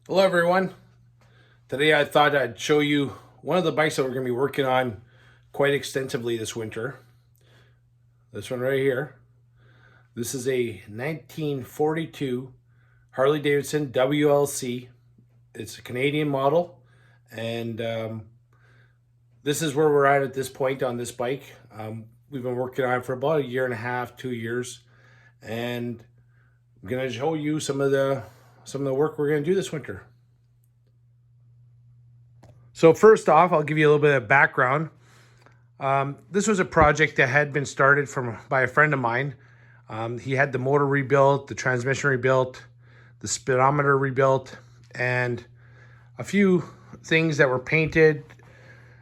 Hello everyone. Today I thought I'd show you one of the bikes that we're going to be working on quite extensively this winter. This one right here. This is a 1942 Harley Davidson WLC. It's a Canadian model, and this is where we're at this point on this bike. We've been working on it for about a year and a half, 2 years, and I'm going to show you some of the work we're going to do this winter. So first off, I'll give you a little bit of background. This was a project that had been started by a friend of mine. He had the motor rebuilt, the transmission rebuilt, the speedometer rebuilt, and a few things that were painted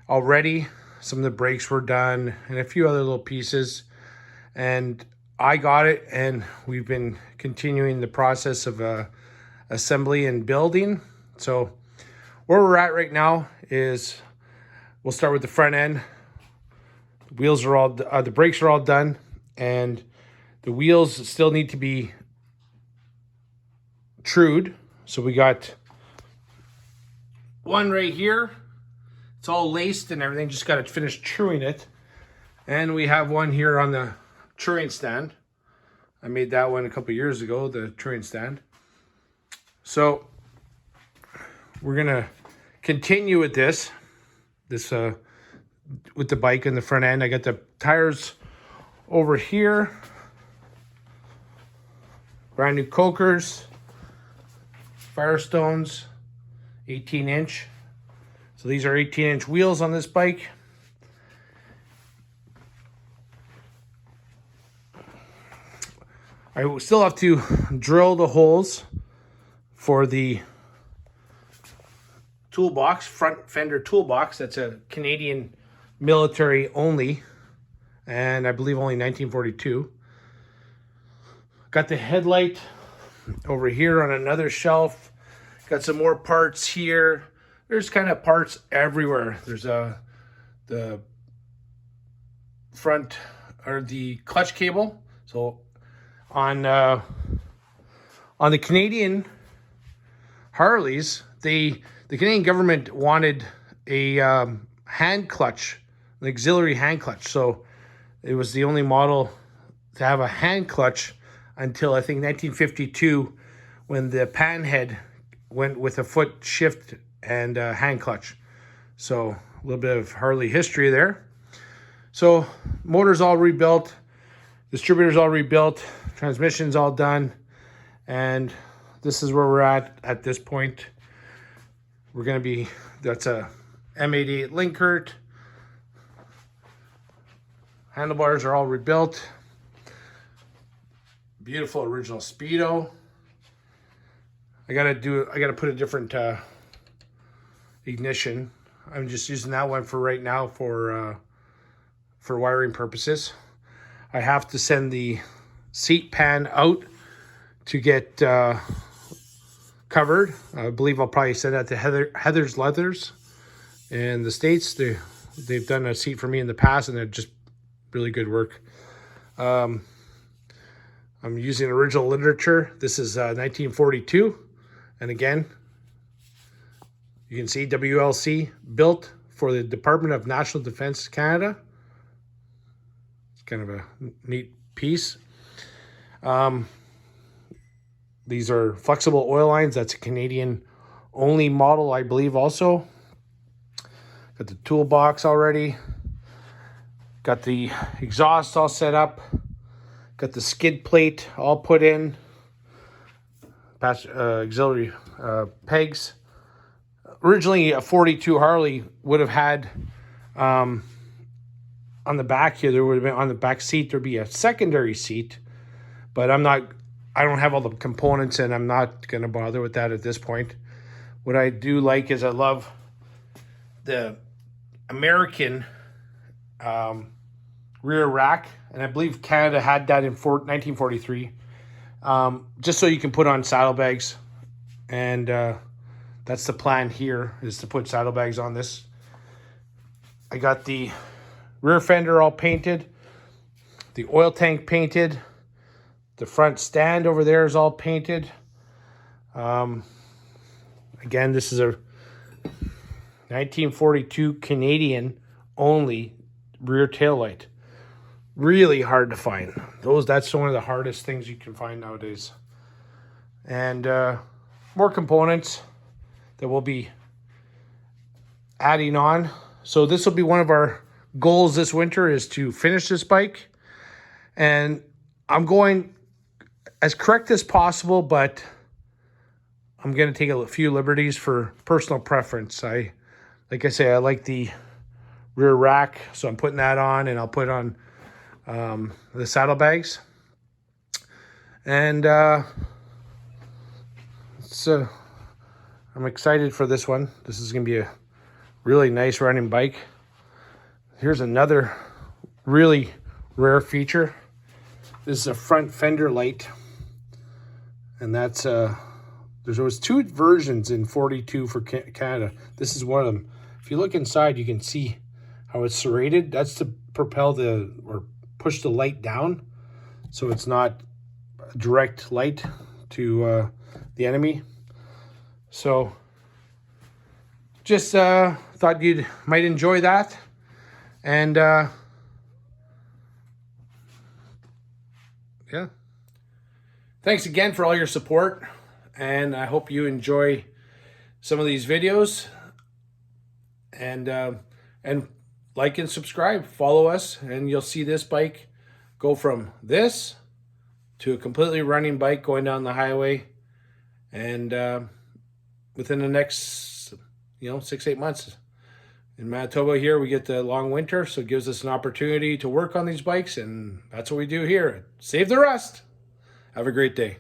already. Some of the brakes were done and a few other little pieces. And I got it, and we've been continuing the process of assembly and building. So where we're at right now is we'll start with the front end. The wheels are all, the brakes are all done, and the wheels still need to be trued. So we got one right here. It's all laced and everything. Just got to finish truing it. And we have one here on the truing stand. I made that one a couple years ago, the truing stand. So we're gonna continue with this with the bike in the front end. I got the tires over here, brand new Cokers, Firestones, 18-inch. So these are 18-inch wheels on this bike. I still have to drill the holes for the toolbox, front fender toolbox. That's a Canadian military only, and I believe only 1942. Got the headlight over here on another shelf. Got some more parts here. There's kind of parts everywhere. There's the front, or the clutch cable. So on the Canadian Harleys, the Canadian government wanted a hand clutch, an auxiliary hand clutch. So it was the only model to have a hand clutch until I think 1952, when the panhead went with a foot shift and hand clutch. So a little bit of Harley history there. So motor's all rebuilt, distributor's all rebuilt, transmission's all done, and this is where we're at this point. We're going to be, that's a M88 Linkert. Handlebars are all rebuilt. Beautiful original Speedo. I gotta put a different ignition. I'm just using that one for right now for wiring purposes. I have to send the seat pan out to get covered. I believe I'll probably send that to Heather's Leathers in the States. They've done a seat for me in the past, and they're just really good work. I'm using original literature. This is 1942, and again, you can see WLC, built for the Department of National Defence Canada. It's kind of a neat piece. These are flexible oil lines. That's a Canadian only model, I believe, also. Got the toolbox already. Got the exhaust all set up. Got the skid plate all put in. Auxiliary pegs. Originally, a 42 Harley would have had, on the back here, there would have been, on the back seat, there'd be a secondary seat. But I don't have all the components, and I'm not going to bother with that at this point. What I do like is I love the American rear rack, and I believe Canada had that in 1943, just so you can put on saddlebags, and that's the plan here, is to put saddlebags on this. I got the rear fender all painted, the oil tank painted, the front stand over there is all painted. Again, this is a 1942 Canadian only rear taillight. Really hard to find. That's one of the hardest things you can find nowadays. And more components that we'll be adding on. So this will be one of our goals this winter, is to finish this bike. And I'm going as correct as possible, but I'm going to take a few liberties for personal preference. Like I say, I like the rear rack, so I'm putting that on, and I'll put on the saddlebags. And I'm excited for this one. This is going to be a really nice running bike. Here's another really rare feature. This is a front fender light, and that's there was 2 versions in 42 for Canada. This is one of them. If you look inside, you can see how it's serrated. That's to propel or push the light down, so it's not a direct light to the enemy. So just thought you might enjoy that. And yeah, thanks again for all your support, and I hope you enjoy some of these videos. And like and subscribe, follow us, and you'll see this bike go from this to a completely running bike going down the highway. And within the next 6-8 months. In Manitoba here, we get the long winter, so it gives us an opportunity to work on these bikes, and that's what we do here. Save the rust. Have a great day.